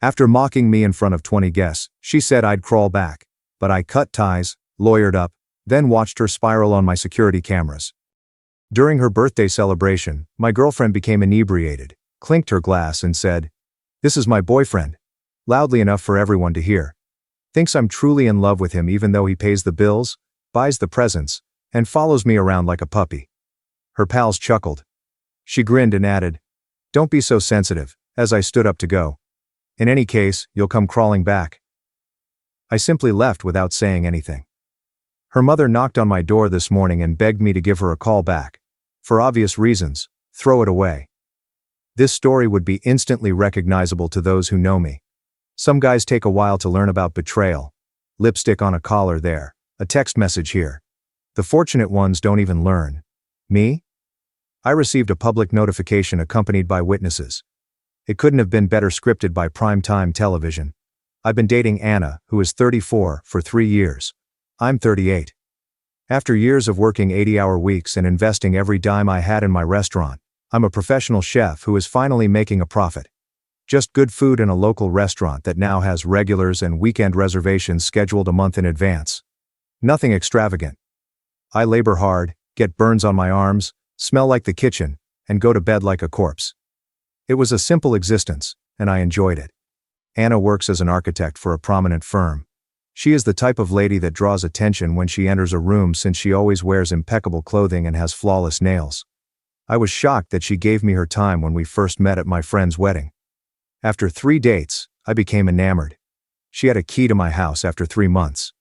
After mocking me in front of 20 guests, she said I'd crawl back. But I cut ties, lawyered up, then watched her spiral on my security cameras. During her birthday celebration, my girlfriend became inebriated, clinked her glass and said, "This is my boyfriend," loudly enough for everyone to hear. Thinks I'm truly in love with him even though he pays the bills, buys the presents, and follows me around like a puppy. Her pals chuckled. She grinned and added, "Don't be so sensitive," as I stood up to go. "In any case, you'll come crawling back." I simply left without saying anything. Her mother knocked on my door this morning and begged me to give her a call back. For obvious reasons, throw it away. This story would be instantly recognizable to those who know me. Some guys take a while to learn about betrayal. Lipstick on a collar there, a text message here. The fortunate ones don't even learn. Me? I received a public notification accompanied by witnesses. It couldn't have been better scripted by primetime television. I've been dating Anna, who is 34, for 3 years. I'm 38. After years of working 80-hour weeks and investing every dime I had in my restaurant, I'm a professional chef who is finally making a profit. Just good food in a local restaurant that now has regulars and weekend reservations scheduled a month in advance. Nothing extravagant. I labor hard, get burns on my arms, smell like the kitchen, and go to bed like a corpse. It was a simple existence, and I enjoyed it. Anna works as an architect for a prominent firm. She is the type of lady that draws attention when she enters a room since she always wears impeccable clothing and has flawless nails. I was shocked that she gave me her time when we first met at my friend's wedding. After 3 dates, I became enamored. She had a key to my house after 3 months.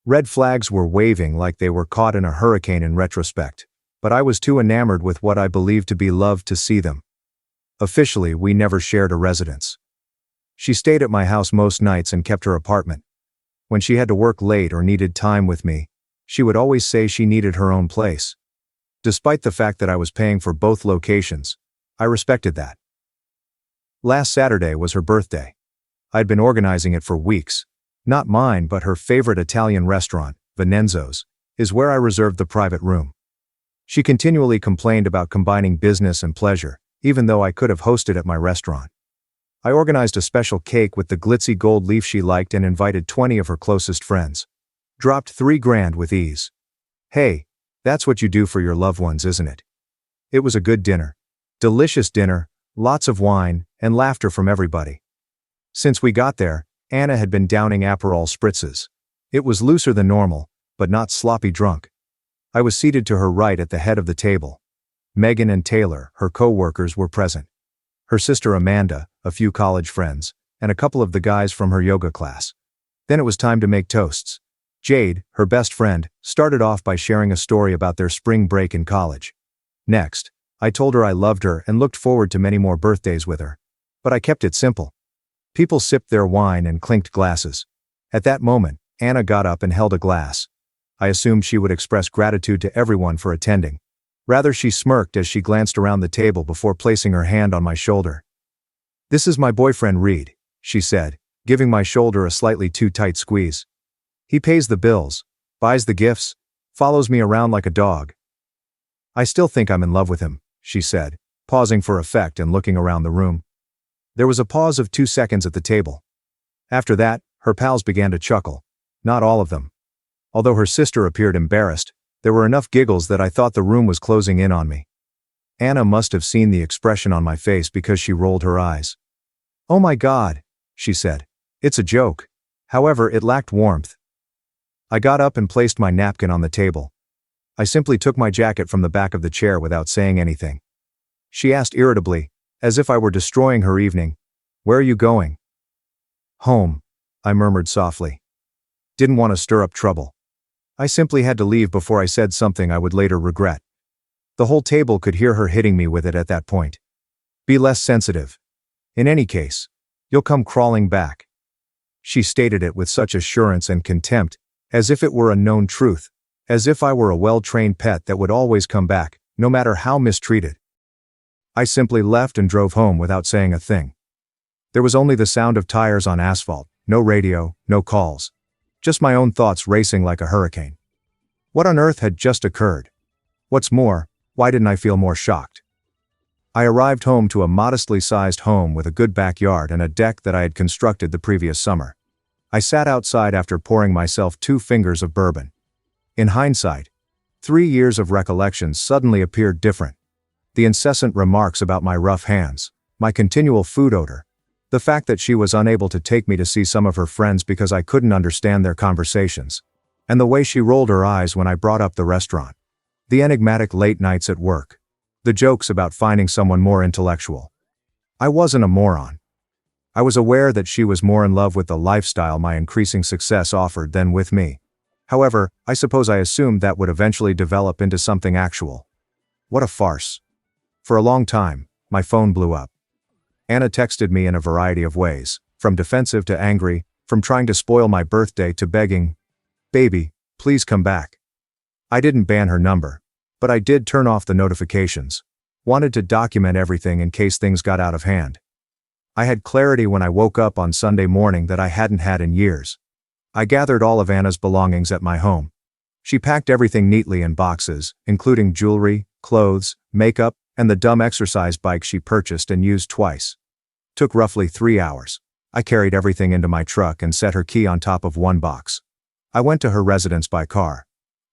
Red flags were waving like they were caught in a hurricane in retrospect, but I was too enamored with what I believed to be love to see them. Officially, we never shared a residence. She stayed at my house most nights and kept her apartment. When she had to work late or needed time with me, she would always say she needed her own place. Despite the fact that I was paying for both locations, I respected that. Last Saturday was her birthday. I'd been organizing it for weeks. Not mine, but her favorite Italian restaurant, Vincenzo's, is where I reserved the private room. She continually complained about combining business and pleasure, even though I could have hosted at my restaurant. I organized a special cake with the glitzy gold leaf she liked and invited 20 of her closest friends. Dropped $3,000 with ease. Hey, that's what you do for your loved ones, isn't it? It was a good dinner. Delicious dinner, lots of wine, and laughter from everybody. Since we got there, Anna had been downing Aperol spritzes. It was looser than normal, but not sloppy drunk. I was seated to her right at the head of the table. Megan and Taylor, her co-workers, were present. Her sister Amanda, a few college friends, and a couple of the guys from her yoga class. Then it was time to make toasts. Jade, her best friend, started off by sharing a story about their spring break in college. Next, I told her I loved her and looked forward to many more birthdays with her. But I kept it simple. People sipped their wine and clinked glasses. At that moment, Anna got up and held a glass. I assumed she would express gratitude to everyone for attending. Rather, she smirked as she glanced around the table before placing her hand on my shoulder. "This is my boyfriend Reed," she said, giving my shoulder a slightly too tight squeeze. "He pays the bills, buys the gifts, follows me around like a dog." "I still think I'm in love with him," she said, pausing for effect and looking around the room. There was a pause of 2 seconds at the table. After that, her pals began to chuckle. Not all of them. Although her sister appeared embarrassed, there were enough giggles that I thought the room was closing in on me. Anna must have seen the expression on my face because she rolled her eyes. "Oh my God," she said. "It's a joke." However, it lacked warmth. I got up and placed my napkin on the table. I simply took my jacket from the back of the chair without saying anything. She asked irritably, as if I were destroying her evening, "Where are you going?" "Home," I murmured softly. Didn't want to stir up trouble. I simply had to leave before I said something I would later regret. The whole table could hear her hitting me with it at that point. "Be less sensitive. In any case, you'll come crawling back." She stated it with such assurance and contempt, as if it were a known truth, as if I were a well-trained pet that would always come back, no matter how mistreated. I simply left and drove home without saying a thing. There was only the sound of tires on asphalt, no radio, no calls. Just my own thoughts racing like a hurricane. What on earth had just occurred? What's more, why didn't I feel more shocked? I arrived home to a modestly sized home with a good backyard and a deck that I had constructed the previous summer. I sat outside after pouring myself 2 fingers of bourbon. In hindsight, 3 years of recollections suddenly appeared different. The incessant remarks about my rough hands, my continual food odor, the fact that she was unable to take me to see some of her friends because I couldn't understand their conversations, and the way she rolled her eyes when I brought up the restaurant. The enigmatic late nights at work. The jokes about finding someone more intellectual. I wasn't a moron. I was aware that she was more in love with the lifestyle my increasing success offered than with me. However, I suppose I assumed that would eventually develop into something actual. What a farce. For a long time, my phone blew up. Anna texted me in a variety of ways, from defensive to angry, from trying to spoil my birthday to begging, "Baby, please come back." I didn't ban her number, but I did turn off the notifications. Wanted to document everything in case things got out of hand. I had clarity when I woke up on Sunday morning that I hadn't had in years. I gathered all of Anna's belongings at my home. She packed everything neatly in boxes, including jewelry, clothes, makeup, and the dumb exercise bike she purchased and used twice. Took roughly 3 hours. I carried everything into my truck and set her key on top of one box. I went to her residence by car.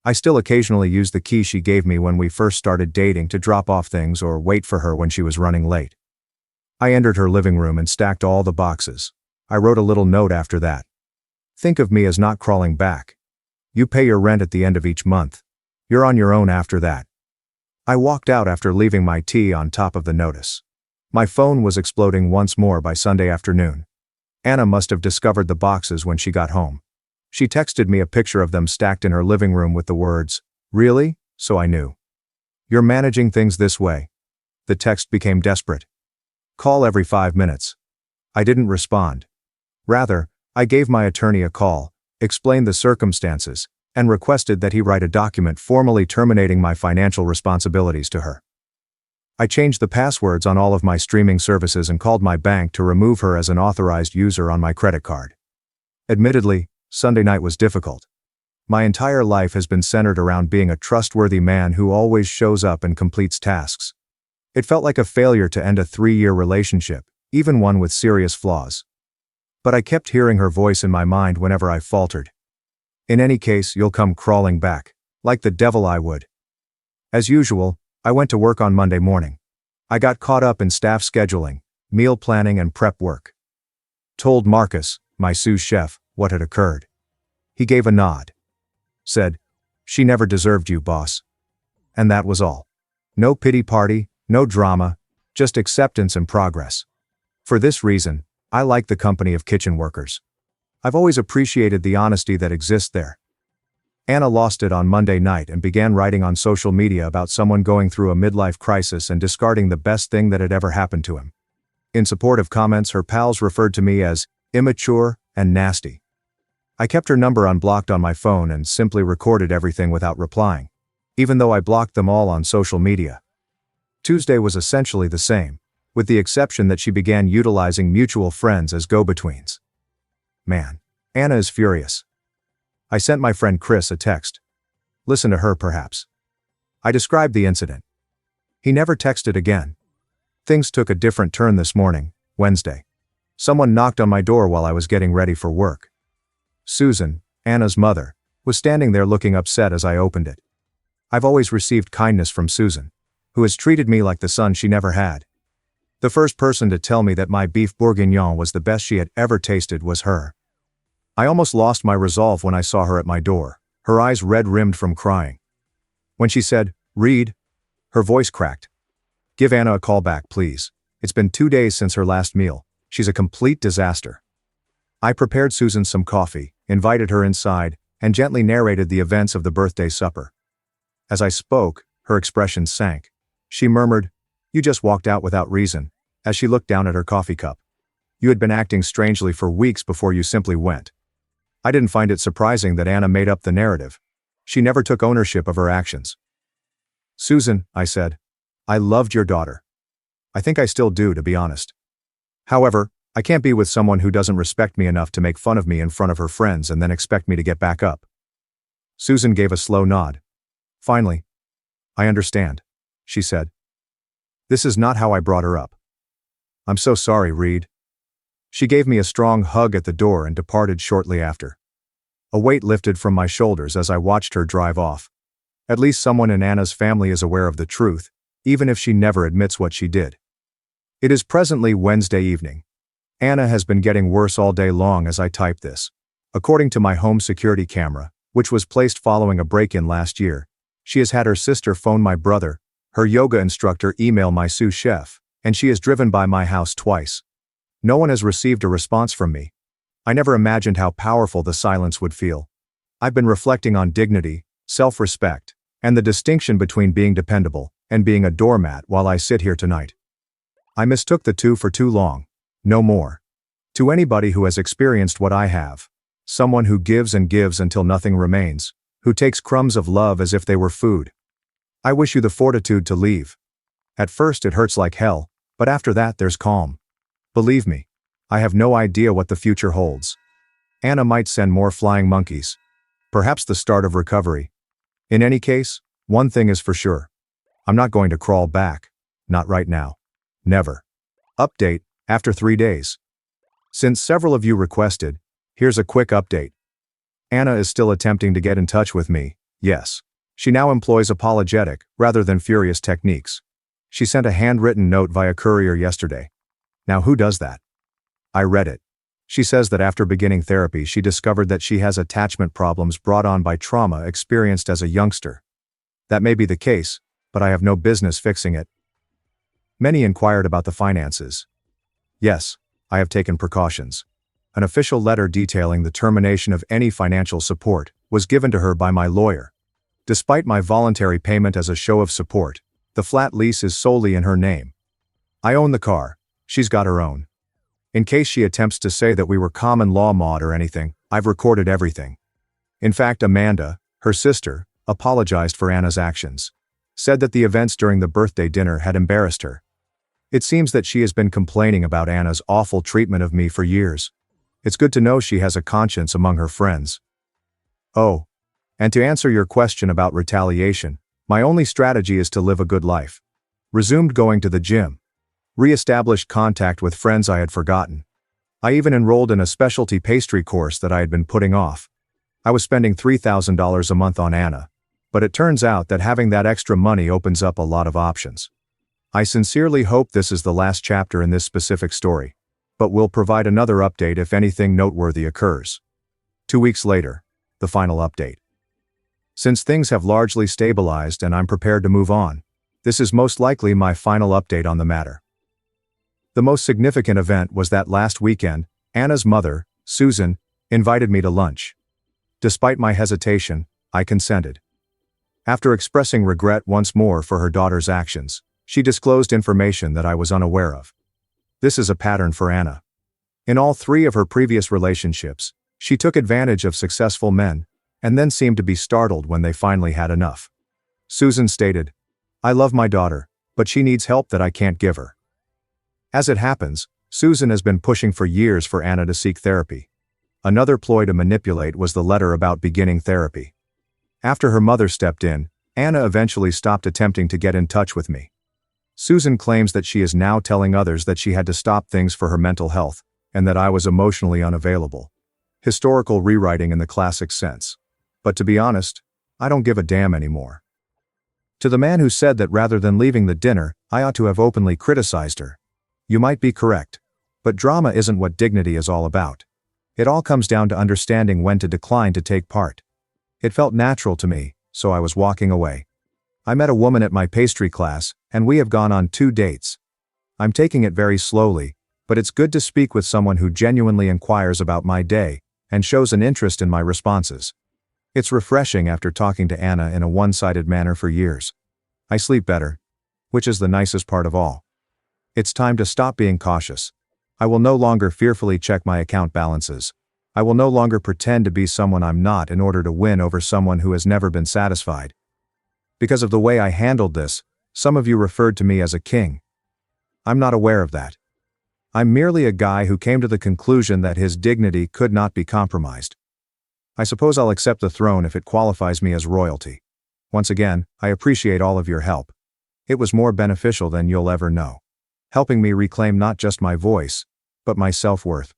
I still occasionally used the key she gave me when we first started dating to drop off things or wait for her when she was running late. I entered her living room and stacked all the boxes. I wrote a little note after that. Think of me as not crawling back. You pay your rent at the end of each month. You're on your own after that. I walked out after leaving my tea on top of the notice. My phone was exploding once more by Sunday afternoon. Anna must have discovered the boxes when she got home. She texted me a picture of them stacked in her living room with the words, "Really?" So I knew. "You're managing things this way." The text became desperate. "Call every 5 minutes." I didn't respond. Rather, I gave my attorney a call, explained the circumstances, and requested that he write a document formally terminating my financial responsibilities to her. I changed the passwords on all of my streaming services and called my bank to remove her as an authorized user on my credit card. Admittedly, Sunday night was difficult. My entire life has been centered around being a trustworthy man who always shows up and completes tasks. It felt like a failure to end a 3-year relationship, even one with serious flaws. But I kept hearing her voice in my mind whenever I faltered. "In any case, you'll come crawling back. Like the devil I would." As usual, I went to work on Monday morning. I got caught up in staff scheduling, meal planning and prep work. Told Marcus, my sous chef, what had occurred. He gave a nod. Said, "She never deserved you, boss." And that was all. No pity party, no drama, just acceptance and progress. For this reason, I like the company of kitchen workers. I've always appreciated the honesty that exists there. Anna lost it on Monday night and began writing on social media about someone going through a midlife crisis and discarding the best thing that had ever happened to him. In supportive comments, her pals referred to me as immature and nasty. I kept her number unblocked on my phone and simply recorded everything without replying, even though I blocked them all on social media. Tuesday was essentially the same, with the exception that she began utilizing mutual friends as go-betweens. Man, Anna is furious. I sent my friend Chris a text. Listen to her perhaps. I described the incident. He never texted again. Things took a different turn this morning, Wednesday. Someone knocked on my door while I was getting ready for work. Susan, Anna's mother, was standing there looking upset as I opened it. I've always received kindness from Susan, who has treated me like the son she never had. The first person to tell me that my beef bourguignon was the best she had ever tasted was her. I almost lost my resolve when I saw her at my door, her eyes red-rimmed from crying. When she said, "Reed," her voice cracked. "Give Anna a call back, please. It's been 2 days since her last meal. She's a complete disaster." I prepared Susan some coffee, invited her inside, and gently narrated the events of the birthday supper. As I spoke, her expression sank. She murmured, "You just walked out without reason," as she looked down at her coffee cup. "You had been acting strangely for weeks before you simply went." I didn't find it surprising that Anna made up the narrative. She never took ownership of her actions. "Susan," I said, "I loved your daughter. I think I still do, to be honest. However, I can't be with someone who doesn't respect me enough to make fun of me in front of her friends and then expect me to get back up." Susan gave a slow nod. Finally, "I understand," she said. This is not how I brought her up. I'm so sorry, Reed. She gave me a strong hug at the door and departed shortly after. A weight lifted from my shoulders as I watched her drive off. At least someone in Anna's family is aware of the truth, even if she never admits what she did. It is presently Wednesday evening. Anna has been getting worse all day long as I type this. According to my home security camera, which was placed following a break-in last year, she has had her sister phone my brother, her yoga instructor email my sous chef, and she has driven by my house twice. No one has received a response from me. I never imagined how powerful the silence would feel. I've been reflecting on dignity, self-respect, and the distinction between being dependable and being a doormat while I sit here tonight. I mistook the two for too long, no more. To anybody who has experienced what I have, someone who gives and gives until nothing remains, who takes crumbs of love as if they were food, I wish you the fortitude to leave. At first it hurts like hell, but after that there's calm. Believe me, I have no idea what the future holds. Anna might send more flying monkeys. Perhaps the start of recovery. In any case, one thing is for sure. I'm not going to crawl back. Not right now. Never. Update, after 3 days. Since several of you requested, here's a quick update. Anna is still attempting to get in touch with me, yes. She now employs apologetic, rather than furious techniques. She sent a handwritten note via courier yesterday. Now who does that? I read it. She says that after beginning therapy she discovered that she has attachment problems brought on by trauma experienced as a youngster. That may be the case, but I have no business fixing it. Many inquired about the finances. Yes, I have taken precautions. An official letter detailing the termination of any financial support was given to her by my lawyer. Despite my voluntary payment as a show of support, the flat lease is solely in her name. I own the car. She's got her own. In case she attempts to say that we were common law mod or anything, I've recorded everything. In fact, Amanda, her sister, apologized for Anna's actions. Said that the events during the birthday dinner had embarrassed her. It seems that she has been complaining about Anna's awful treatment of me for years. It's good to know she has a conscience among her friends. Oh, and to answer your question about retaliation, my only strategy is to live a good life. Resumed going to the gym. Re-established contact with friends I had forgotten. I even enrolled in a specialty pastry course that I had been putting off. I was spending $3,000 a month on Anna, but it turns out that having that extra money opens up a lot of options. I sincerely hope this is the last chapter in this specific story, but will provide another update if anything noteworthy occurs. 2 weeks later, the final update. Since things have largely stabilized and I'm prepared to move on, this is most likely my final update on the matter. The most significant event was that last weekend, Anna's mother, Susan, invited me to lunch. Despite my hesitation, I consented. After expressing regret once more for her daughter's actions, she disclosed information that I was unaware of. This is a pattern for Anna. In all 3 of her previous relationships, she took advantage of successful men, and then seemed to be startled when they finally had enough. Susan stated, "I love my daughter, but she needs help that I can't give her." As it happens, Susan has been pushing for years for Anna to seek therapy. Another ploy to manipulate was the letter about beginning therapy. After her mother stepped in, Anna eventually stopped attempting to get in touch with me. Susan claims that she is now telling others that she had to stop things for her mental health, and that I was emotionally unavailable. Historical rewriting in the classic sense. But to be honest, I don't give a damn anymore. To the man who said that rather than leaving the dinner, I ought to have openly criticized her. You might be correct, but drama isn't what dignity is all about. It all comes down to understanding when to decline to take part. It felt natural to me, so I was walking away. I met a woman at my pastry class, and we have gone on 2 dates. I'm taking it very slowly, but it's good to speak with someone who genuinely inquires about my day and shows an interest in my responses. It's refreshing after talking to Anna in a one-sided manner for years. I sleep better, which is the nicest part of all. It's time to stop being cautious. I will no longer fearfully check my account balances. I will no longer pretend to be someone I'm not in order to win over someone who has never been satisfied. Because of the way I handled this, some of you referred to me as a king. I'm not aware of that. I'm merely a guy who came to the conclusion that his dignity could not be compromised. I suppose I'll accept the throne if it qualifies me as royalty. Once again, I appreciate all of your help. It was more beneficial than you'll ever know. Helping me reclaim not just my voice, but my self-worth.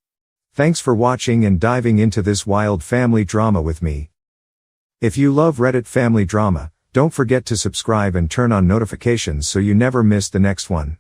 Thanks for watching and diving into this wild family drama with me. If you love Reddit family drama, don't forget to subscribe and turn on notifications so you never miss the next one.